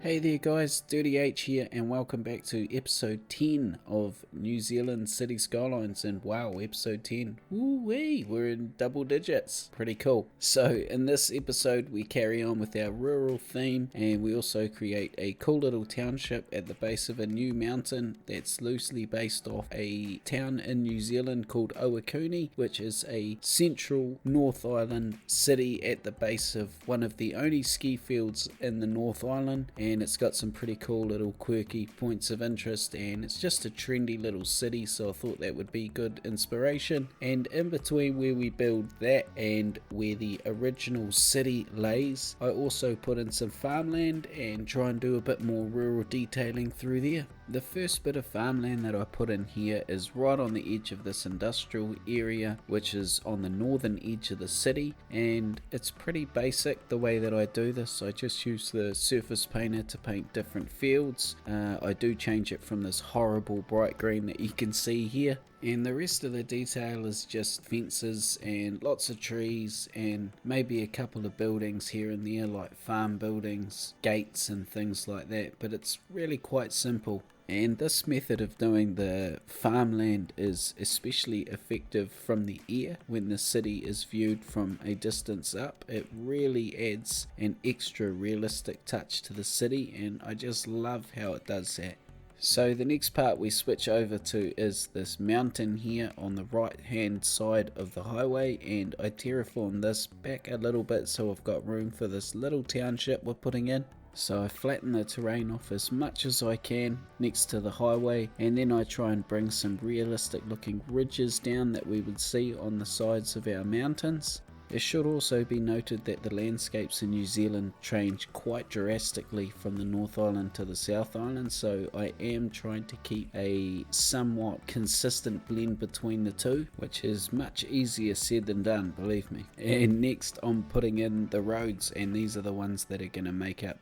Hey there guys, Dirty H here and welcome back to episode 10 of New Zealand City Skylines. And wow, episode 10, woo-wee, we're in double digits, pretty cool. So in this episode we carry on with our rural theme, and we also create a cool little township at the base of a new mountain that's loosely based off a town in New Zealand called Owakuni, which is a central North Island city at the base of one of the only ski fields in the North Island. And it's got some pretty cool little quirky points of interest, and it's just a trendy little city, so I thought that would be good inspiration. And in between where we build that and where the original city lays, I also put in some farmland and try and do a bit more rural detailing through there. The first bit of farmland that I put in here is right on the edge of this industrial area, which is on the northern edge of the city, and it's pretty basic the way that I do this. I just use the surface painter to paint different fields. I do change it from this horrible bright green that you can see here, and the rest of the detail is just fences and lots of trees and maybe a couple of buildings here and there, like farm buildings, gates and things like that, but it's really quite simple. And this method of doing the farmland is especially effective from the air when the city is viewed from a distance up. It really adds an extra realistic touch to the city, and I just love how it does that. So the next part we switch over to is this mountain here on the right hand side of the highway, and I terraform this back a little bit so I've got room for this little township we're putting in. So I flatten the terrain off as much as I can next to the highway, and then I try and bring some realistic looking ridges down that we would see on the sides of our mountains. It should also be noted that the landscapes in New Zealand change quite drastically from the North Island to the South Island, so I am trying to keep a somewhat consistent blend between the two, which is much easier said than done, believe me. And next I'm putting in the roads, and these are the ones that are going to make up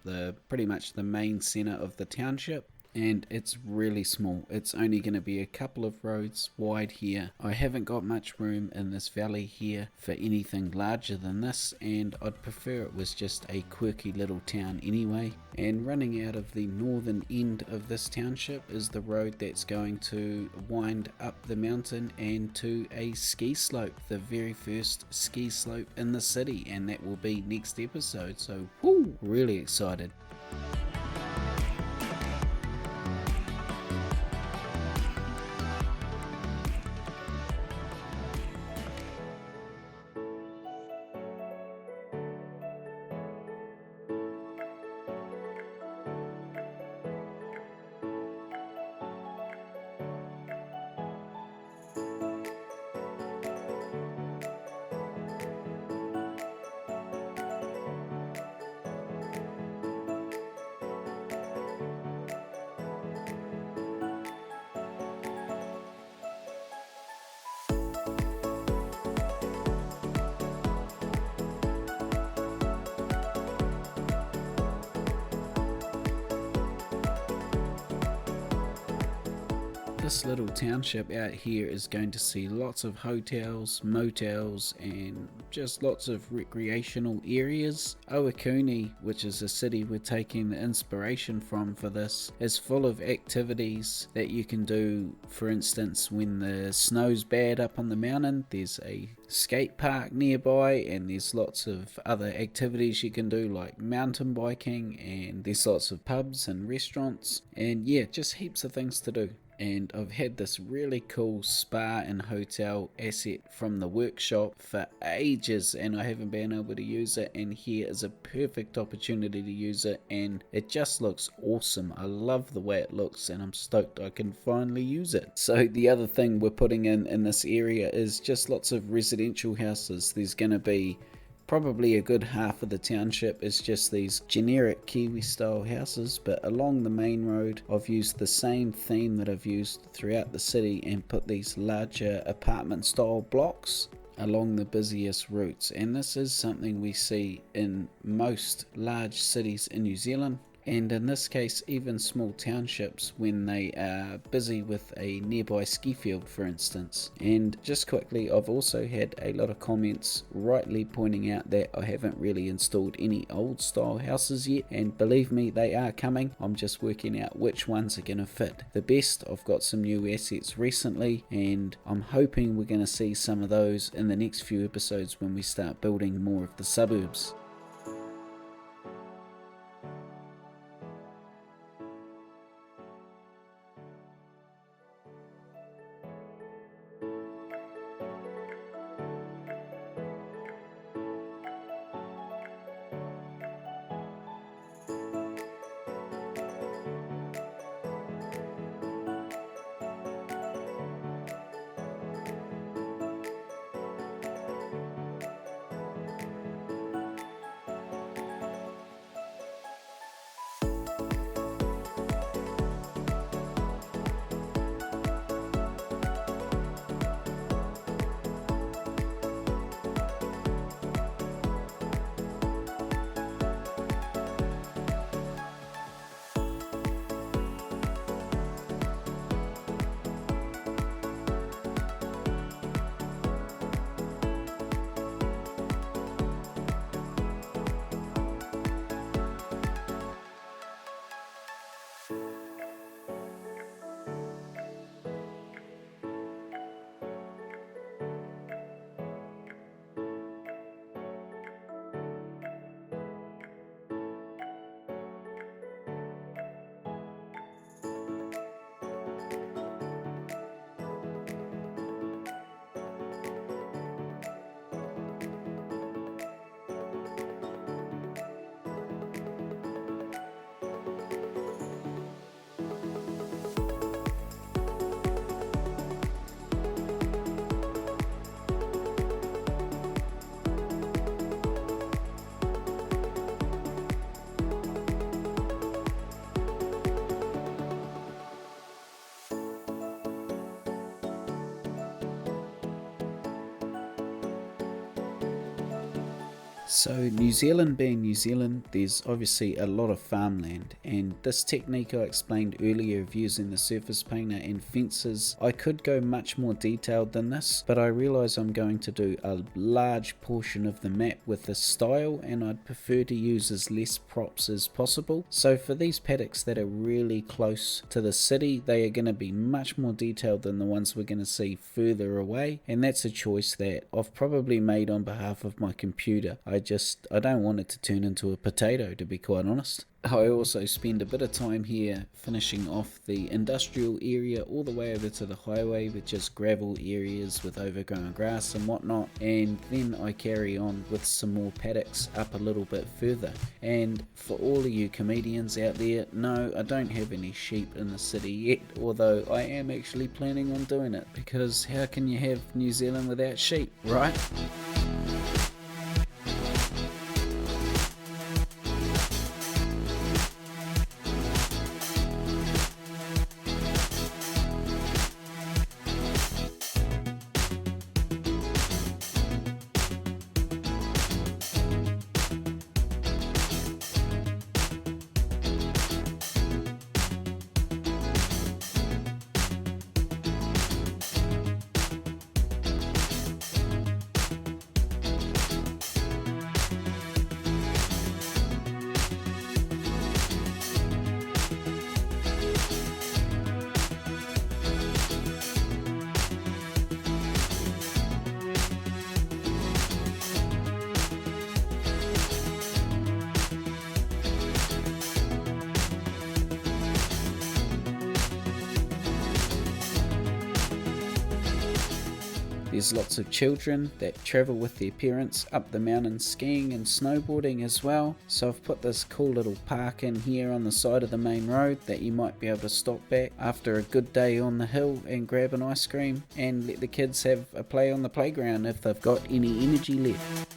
pretty much the main centre of the township. And it's really small. It's only going to be a couple of roads wide here. I haven't got much room in this valley here for anything larger than this, and I'd prefer it was just a quirky little town anyway. And running out of the northern end of this township is the road that's going to wind up the mountain and to a ski slope, the very first ski slope in the city, and that will be next episode. So woo, really excited. This little township out here is going to see lots of hotels, motels, and just lots of recreational areas. Owakuni, which is a city we're taking the inspiration from for this, is full of activities that you can do. For instance, when the snow's bad up on the mountain, there's a skate park nearby, and there's lots of other activities you can do like mountain biking, and there's lots of pubs and restaurants, and yeah, just heaps of things to do. And I've had this really cool spa and hotel asset from the workshop for ages, and I haven't been able to use it, and here is a perfect opportunity to use it, and it just looks awesome. I love the way it looks, and I'm stoked I can finally use it. So the other thing we're putting in this area is just lots of residential houses. There's going to be probably a good half of the township is just these generic Kiwi style houses, but along the main road I've used the same theme that I've used throughout the city and put these larger apartment style blocks along the busiest routes. And this is something we see in most large cities in New Zealand. and in this case even small townships when they are busy with a nearby ski field, for instance. And just quickly, I've also had a lot of comments rightly pointing out that I haven't really installed any old style houses yet, and believe me, they are coming. I'm just working out which ones are going to fit the best. I've got some new assets recently, and I'm hoping we're going to see some of those in the next few episodes when we start building more of the suburbs. So New Zealand being New Zealand, there's obviously a lot of farmland, and this technique I explained earlier of using the surface painter and fences, I could go much more detailed than this, but I realise I'm going to do a large portion of the map with this style, and I'd prefer to use as less props as possible. So for these paddocks that are really close to the city, they are going to be much more detailed than the ones we're going to see further away, and that's a choice that I've probably made on behalf of my computer. I don't want it to turn into a potato, to be quite honest. I also spend a bit of time here finishing off the industrial area all the way over to the highway with just gravel areas with overgrown grass and whatnot, and then I carry on with some more paddocks up a little bit further. And for all of you comedians out there, no, I don't have any sheep in the city yet, although I am actually planning on doing it, because how can you have New Zealand without sheep, right? There's lots of children that travel with their parents up the mountain skiing and snowboarding as well. So I've put this cool little park in here on the side of the main road that you might be able to stop back after a good day on the hill and grab an ice cream and let the kids have a play on the playground if they've got any energy left.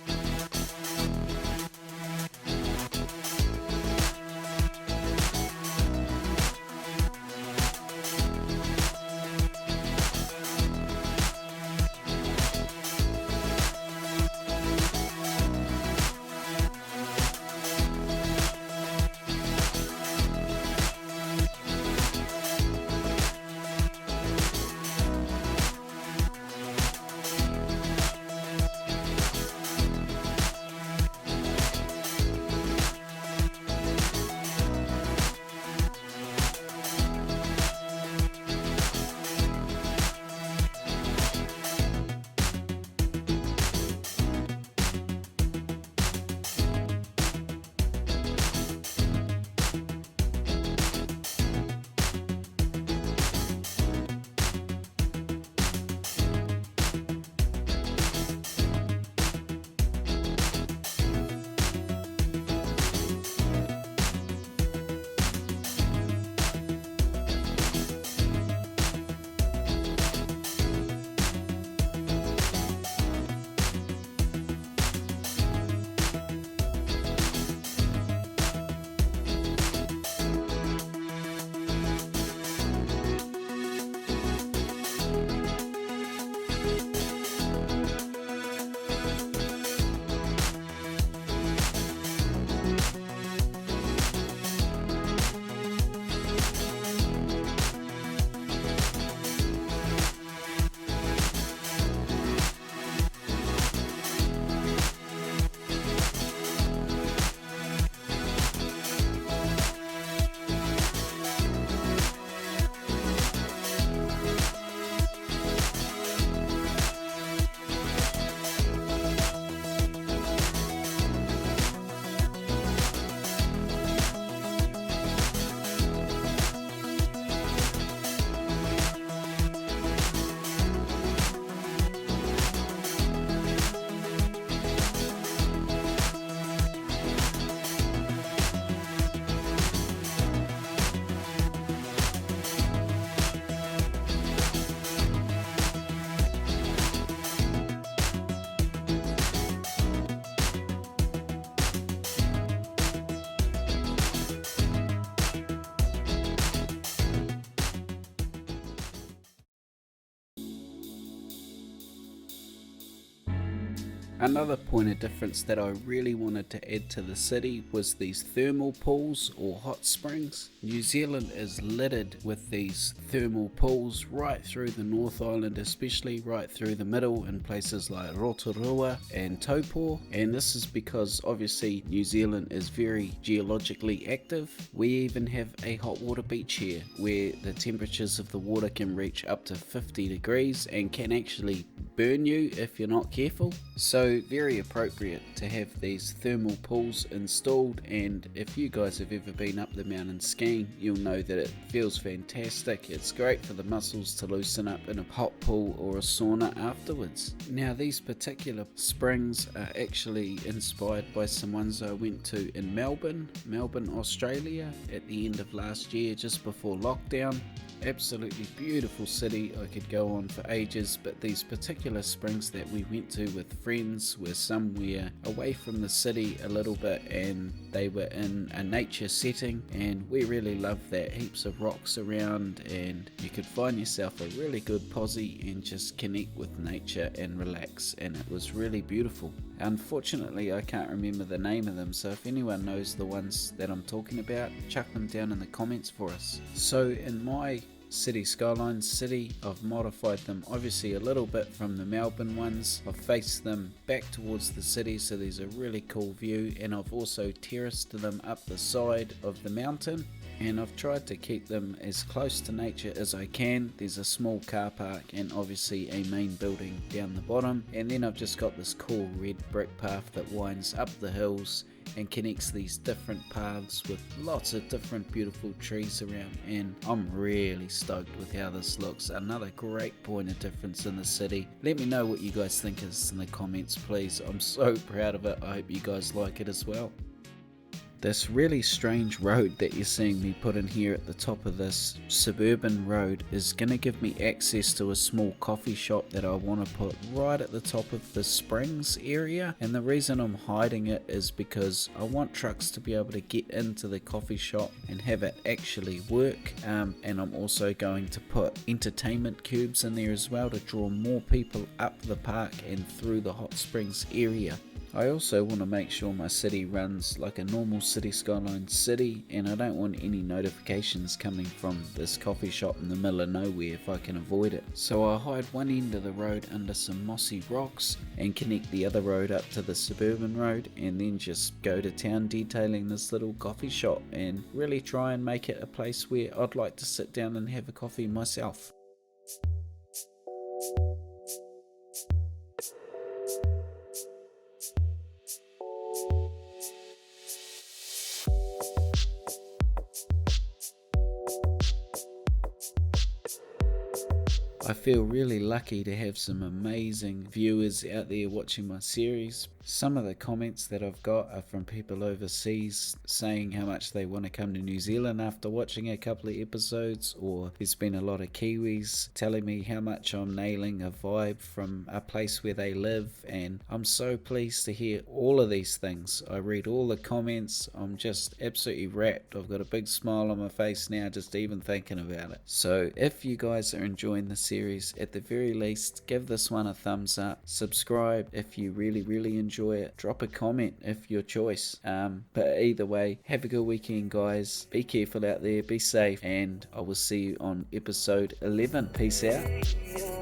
Another point of difference that I really wanted to add to the city was these thermal pools or hot springs. New Zealand is littered with these thermal pools right through the North Island, especially right through the middle in places like Rotorua and Taupo, and this is because obviously New Zealand is very geologically active. We even have a hot water beach here where the temperatures of the water can reach up to 50 degrees and can actually burn you if you're not careful. So very appropriate to have these thermal pools installed, and if you guys have ever been up the mountain skiing, you'll know that it feels fantastic. It's great for the muscles to loosen up in a hot pool or a sauna afterwards. Now these particular springs are actually inspired by some ones I went to in Melbourne, Australia at the end of last year just before lockdown. Absolutely beautiful city. I could go on for ages, but these particular springs that we went to with friends were somewhere away from the city a little bit, and they were in a nature setting, and we really loved that. Heaps of rocks around, and you could find yourself a really good posse and just connect with nature and relax, and it was really beautiful. Unfortunately, I can't remember the name of them, so if anyone knows the ones that I'm talking about, chuck them down in the comments for us. So in my City Skylines city, I've modified them obviously a little bit from the Melbourne ones. I've faced them back towards the city so there's a really cool view, and I've also terraced them up the side of the mountain, and I've tried to keep them as close to nature as I can. There's a small car park and obviously a main building down the bottom, and then I've just got this cool red brick path that winds up the hills and connects these different paths with lots of different beautiful trees around, and I'm really stoked with how this looks. Another great point of difference in the city. Let me know what you guys think is in the comments, please. I'm so proud of it. I hope you guys like it as well. This really strange road that you're seeing me put in here at the top of this suburban road is going to give me access to a small coffee shop that I want to put right at the top of the springs area, and the reason I'm hiding it is because I want trucks to be able to get into the coffee shop and have it actually work, and I'm also going to put entertainment cubes in there as well to draw more people up the park and through the hot springs area. I also want to make sure my city runs like a normal City Skylines city, and I don't want any notifications coming from this coffee shop in the middle of nowhere if I can avoid it. So I hide one end of the road under some mossy rocks and connect the other road up to the suburban road, and then just go to town detailing this little coffee shop and really try and make it a place where I'd like to sit down and have a coffee myself. I feel really lucky to have some amazing viewers out there watching my series. Some of the comments that I've got are from people overseas saying how much they want to come to New Zealand after watching a couple of episodes, or there's been a lot of Kiwis telling me how much I'm nailing a vibe from a place where they live, and I'm so pleased to hear all of these things. I read all the comments. I'm just absolutely wrapped. I've got a big smile on my face now just even thinking about it. So if you guys are enjoying the series, at the very least give this one a thumbs up, subscribe if you really enjoy it, drop a comment if your choice, but either way, have a good weekend guys, be careful out there, be safe, and I will see you on episode 11. Peace out.